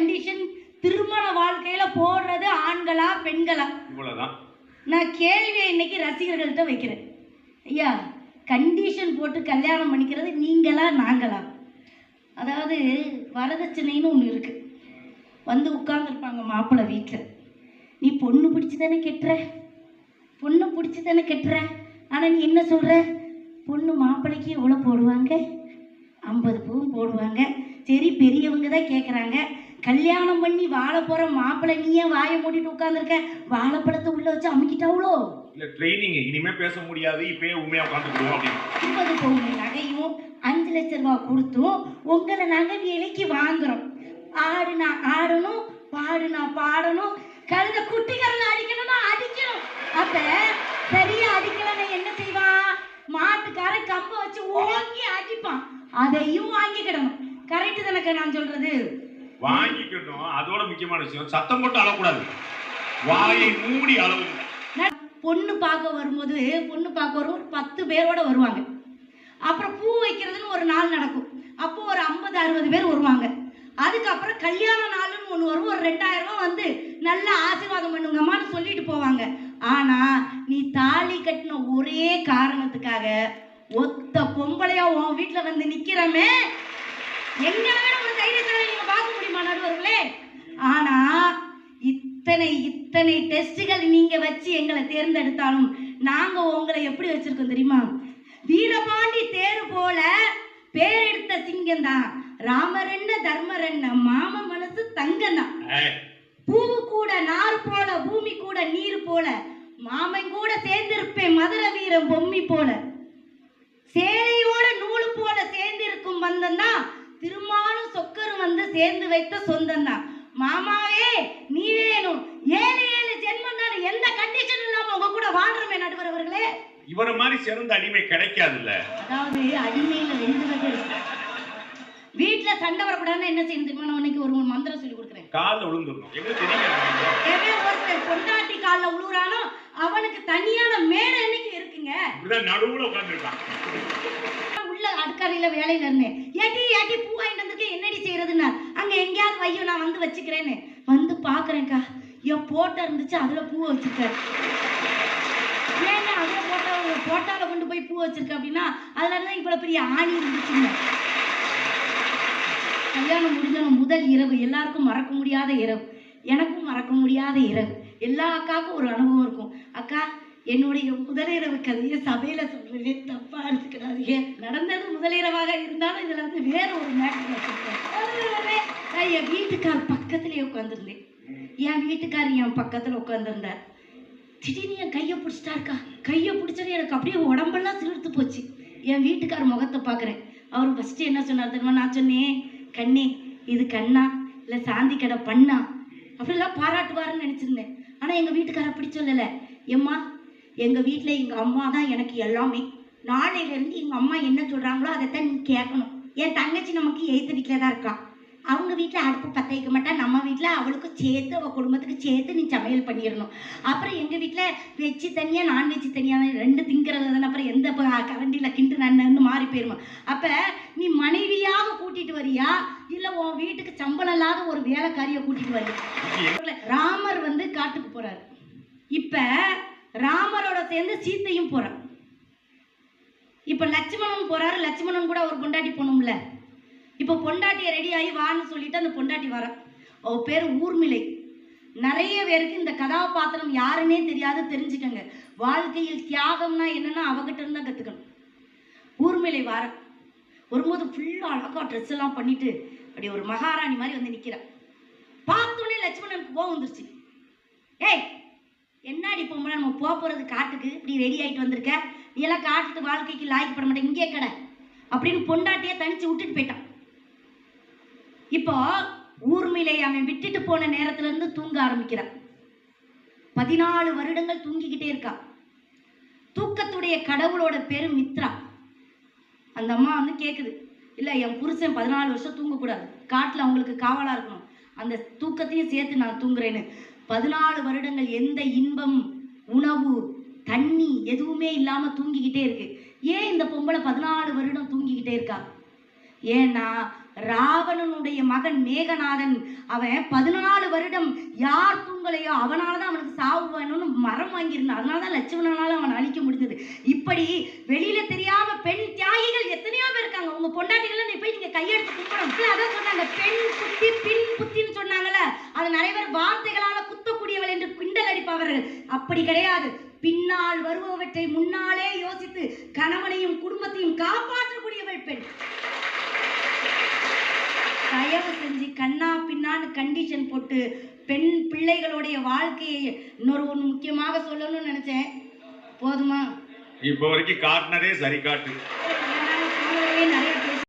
Condition திருமண வாழ்க்கையில போடுறது ஆண்களா பெண்களா? இவ்வளவுதான். நான் கேள்வியை இன்னைக்கு ரசிகர்கள்ட்ட வைக்கிறேன். ஐயா, கண்டிஷன் போட்டு கல்யாணம் பண்ணிக்கிறது நீங்களா நாங்களா? அதாவது வரதட்சணைன்னு ஒன்று இருக்கு. வந்து உட்கார்ந்துருப்பாங்க மாப்பிள்ளை வீட்டில். நீ பொண்ணு பிடிச்சி தானே கெட்டுற, பொண்ணு பிடிச்சி தானே கெட்டுற. ஆனால் நீ என்ன சொல்கிற? பொண்ணு மாப்பிள்ளைக்கு எவ்வளோ போடுவாங்க? 50 பவுன் போடுவாங்க. சரி, பெரியவங்க தான் கேட்குறாங்க. கல்யாணம் பண்ணி வாழ போகிற மாப்பிள்ளை நீ ஏன் வாயை மூடிட்டு உட்காந்துருக்க? வாழைப்பழத்தை உள்ள வச்சு அமுக்கிட்டாவளோ? இல்ல ட்ரைனிங் இனிமே பேச முடியாது, இப்பயே உண்மையா உட்காந்துக்கிடுவோம் அப்படின்னு. 50 பவுன் நகையும் 5 லட்சம் ரூபாய் கொடுத்தும் உங்களை நாங்கள் விலைக்கு வாங்குறோம். ஆடுனா ஆடணும், பாடுனா பாடணும், கழுத குட்டிகரனை அடிக்கணும்னா அடிக்கணும். அப்ப சரியா அடிக்கலன்னு என்ன செய்வான்? மாட்டுக்காரன் கம்ப வச்சு ஓங்கி அடிப்பான். அதையும் வாங்கிக்கிடணும். கரெக்ட் தானே நான் சொல்றது? வாங்கிக்கிட்டோம். அதோட முக்கியமான விஷயம், சத்தம் போட்டு அழக்கூடாது, வாயை மூடி அளவு. பொண்ணு பார்க்க வரும்போது பொண்ணு பார்க்க வரும் 10 பேரோட வருவாங்க. அப்புறம் பூ வைக்கிறதுன்னு ஒரு நாள் நடக்கும். அப்போ ஒரு 50-60 பேர் வருவாங்க. அதுக்கப்புறம் கல்யாண நாள்னு ஒன்று வரும். ஒரு 2000 ரூபாய் வந்து நல்ல ஆசீர்வாதம் பண்ணுங்கம்மான்னு சொல்லிட்டு போவாங்க. ஆனா நீ தாலி கட்டின ஒரே காரணத்துக்காக ஒத்த பொம்பளையா உன் வீட்டில் வந்து நிக்கிறமே, எங்க ஒரு தைரியத்தை நீங்க பார்க்க முடியுமா நடுவர்களே? ஆனா இத்தனை டெஸ்டுகள் நீங்க வச்சு எங்களை தேர்ந்தெடுத்தாலும் நாங்க உங்களை எப்படி வச்சிருக்கோம் தெரியுமா? வீரபாண்டி தேர் போல பேரெடுத்த சிங்கம் தான். ராமர் என்ன தர்மர் என்ன, மாம மனசு தங்கம் தான். பூவு கூட நார் போல, பூமி கூட நீர் போல, மாமன் கூட சேர்ந்திருப்பேன் மதுரை வீரம் பொம்மி போல, சேலையோட நூலு போல சேர்ந்திருக்கும் பந்தம் தான். திருமாலும் சொக்கரும் வந்து சேர்ந்து வைத்த சொந்தம் தான். மாமாவே நீ வேணும், 7 ஜென்மம் தான். எந்த கண்டிஷன் இல்லாம உங்க கூட வாழ்றமே நடுவர் அவர்களே. இவர மாதிரி சிறந்த அடிமை கிடைக்காதுல்ல. அதாவது அடிமையில 2 வகை இருக்கு. வீட்டுல சண்டை வரக்கூடாதுன்னு என்ன செய்யணும் தெரியுமா? நான் இன்னைக்கு ஒரு மந்திரம் சொல்லி கொடுக்குறேன். கால்ல விழுந்துடணும். எங்களுக்கு தெரியும். ஒருத்தர் பொண்டாட்டி கால்ல விழுறானோ அவனுக்கு தனியான மேடை என்னைக்கு இருக்குங்க. இப்படிதான் நடுவுல உட்கார்ந்துருக்கான். உள்ள அடுக்கறையில வேலையில இருந்தேன். ஏட்டி பூ வாங்கிட்டு வந்திருக்கேன், என்னடி செய்யறதுன்னா, அங்க எங்கேயாவது வையோ, நான் வந்து வச்சுக்கிறேன்னு வந்து பாக்குறேன்க்கா. என் போட்டோ இருந்துச்சு, அதுல பூ வச்சிருக்கேன். ஏன்னா அதுல போட்டால கொண்டு போய் பூ வச்சிருக்க அப்படின்னா அதுலதான் இவ்வளவு பெரிய ஆணி இருந்துச்சுங்க. கல்யாணம் முடிஞ்ச முதல் இரவு எல்லாருக்கும் மறக்க முடியாத இரவு, எனக்கும் மறக்க முடியாத இரவு. எல்லா அக்காவுக்கும் ஒரு அனுபவம் இருக்கும். அக்கா, என்னுடைய முதலிரவு கதையை சபையில சொல்றேன், தப்பா எடுத்துக்கிறாதீங்க. நடந்தது முதலிரவாக இருந்தாலும் இதுல வந்து வேற ஒரு மேட்டர் வச்சிருக்கேன். என் வீட்டுக்கார் பக்கத்திலே உட்காந்துருந்தேன். என் வீட்டுக்கார் என் பக்கத்துல உட்காந்துருந்தார். திடீர்னு என் கையை பிடிச்சிட்டாருக்கா. கையை பிடிச்சது எனக்கு அப்படியே உடம்பெல்லாம் சிலிர்த்து போச்சு. என் வீட்டுக்கார் முகத்தை பார்க்குறேன். அவர் ஃபஸ்ட்டு என்ன சொன்னார் தெரியுமா? நான் சொன்னேன், கண்ணே இது கண்ணா இல்லை சாந்தி கடை பண்ணா அப்படிலாம் பாராட்டுவாருன்னு நினச்சிருந்தேன். ஆனால் எங்கள் வீட்டுக்கார அப்படி சொல்லலை. எம்மா, எங்கள் வீட்டில் எங்கள் அம்மா தான் எனக்கு எல்லாமே. நாளையிலேருந்து எங்கள் அம்மா என்ன சொல்கிறாங்களோ அதைத்தான் நீ கேட்கணும். என் தங்கச்சி நமக்கு எய்த்து வீட்டில் தான் இருக்கா. அவங்க வீட்டில் அடுப்பு பற்ற வைக்க மாட்டா. நம்ம வீட்டில் அவளுக்கு சேர்த்து, அவள் குடும்பத்துக்கு சேர்த்து நீ சமையல் பண்ணிடணும். அப்புறம் எங்கள் வீட்டில் வெஜ்ஜு தனியாக நான்வெஜ்ஜு தனியாக 2 திங்கிறது தானே. அப்புறம் எந்த கரண்டியில் கிண்டு நன்னு மாறி போயிருமா. அப்போ நீ மனைவியாக கூட்டிகிட்டு வரியா இல்லை உன் வீட்டுக்கு சம்பளம் இல்லாத ஒரு வேலைக்காரியை கூட்டிகிட்டு வரியா? ராமர் வந்து காட்டுக்கு போகிறார். இப்போ ராமரோட சேர்ந்து சீத்தையும் போகிறார். இப்போ லட்சுமணன் போகிறாரு. லட்சுமணன் கூட ஒரு பொண்டாட்டி போகணும்ல. இப்போ பொண்டாட்டியை ரெடி ஆகி வான்னு சொல்லிட்டு அந்த பொண்டாட்டி வர, அவ பேர் ஊர்மிளை. நிறைய பேருக்கு இந்த கதாபாத்திரம் யாருன்னே தெரியாது. தெரிஞ்சுக்கங்க, வாழ்க்கையில் தியாகம்னா என்னன்னா அவகிட்ட இருந்தா கத்துக்கணும். ஊர்மிளை வார வரும்போது ஃபுல்லா அழகா ட்ரெஸ் எல்லாம் பண்ணிட்டு அப்படி ஒரு மகாராணி மாதிரி வந்து நிக்கிற. பார்த்தோன்னே லட்சுமணனுக்கு கோவம் வந்துருச்சு. ஏய், என்னாடி பொம்பளை, நம்ம போறது காட்டுக்கு, இப்படி ரெடி ஆகிட்டு வந்திருக்க, நீ எல்லாம் காட்டுக்கு வாழ்க்கைக்கு லாய்க்கப்பட மாட்டேன், இங்கே கடை அப்படின்னு பொண்டாட்டியை தனிச்சு விட்டுட்டு போயிட்டான். இப்போ ஊர்மிளை அவன் விட்டுட்டு போன நேரத்துல இருந்து தூங்க ஆரம்பிக்கிறான். 14 வருடங்கள் தூங்கிக்கிட்டே இருக்கா. தூக்கத்துடைய கடவுளோட பேரு மித்ரா. அந்த அம்மா வந்து கேக்குது, இல்ல என் புருஷன் 14 வருஷம் தூங்கக்கூடாது, காட்டுல அவங்களுக்கு காவலா இருக்கணும், அந்த தூக்கத்தையும் சேர்த்து நான் தூங்குறேன்னு. 14 வருடங்கள் எந்த இன்பம், உணவு, தண்ணி எதுவுமே இல்லாம தூங்கிக்கிட்டே இருக்கு. ஏன் இந்த பொம்பளை 14 வருடம் தூங்கிக்கிட்டே இருக்கா? ஏன்னா ராவணனுடைய மகன் மேகநாதன் அவன் 14 வருடம் யார் தூங்கலையோ அவனாலதான் அவனுக்கு சாவு வேணும்னு மரம் வாங்கியிருந்தான். அதனாலதான் லட்சுமணனால அவன் அழிக்க முடிஞ்சது. இப்படி வெளியில தெரியாம பெண் தியாகிகள் எத்தனையோ பேர் இருக்காங்க. உங்க பொண்டாட்டிகள் போய் நீங்க கையெடுத்து கும்பிடணும். அதான் சொன்னாங்க, பெண் புத்தி பின் புத்தின்னு சொன்னாங்கல்ல, அது நிறைய பேர் வார்த்தைகளால குத்தக்கூடியவள் என்று கிண்டல் அடிப்பவர்கள். அப்படி கிடையாது. பின்னால் வருபவற்றை முன்னாலே யோசித்து கணவனையும் குடும்பத்தையும் காப்பாற்றக்கூடியவள் பெண். தயவு செஞ்சு கண்ணா பின்னான்னு கண்டிஷன் போட்டு பெண் பிள்ளைகளுடைய வாழ்க்கையை ஒன்று முக்கியமாக சொல்லணும்னு நினைச்சேன். போதுமா? இப்போ வரைக்கும் காட்டினதே சரி காட்டு.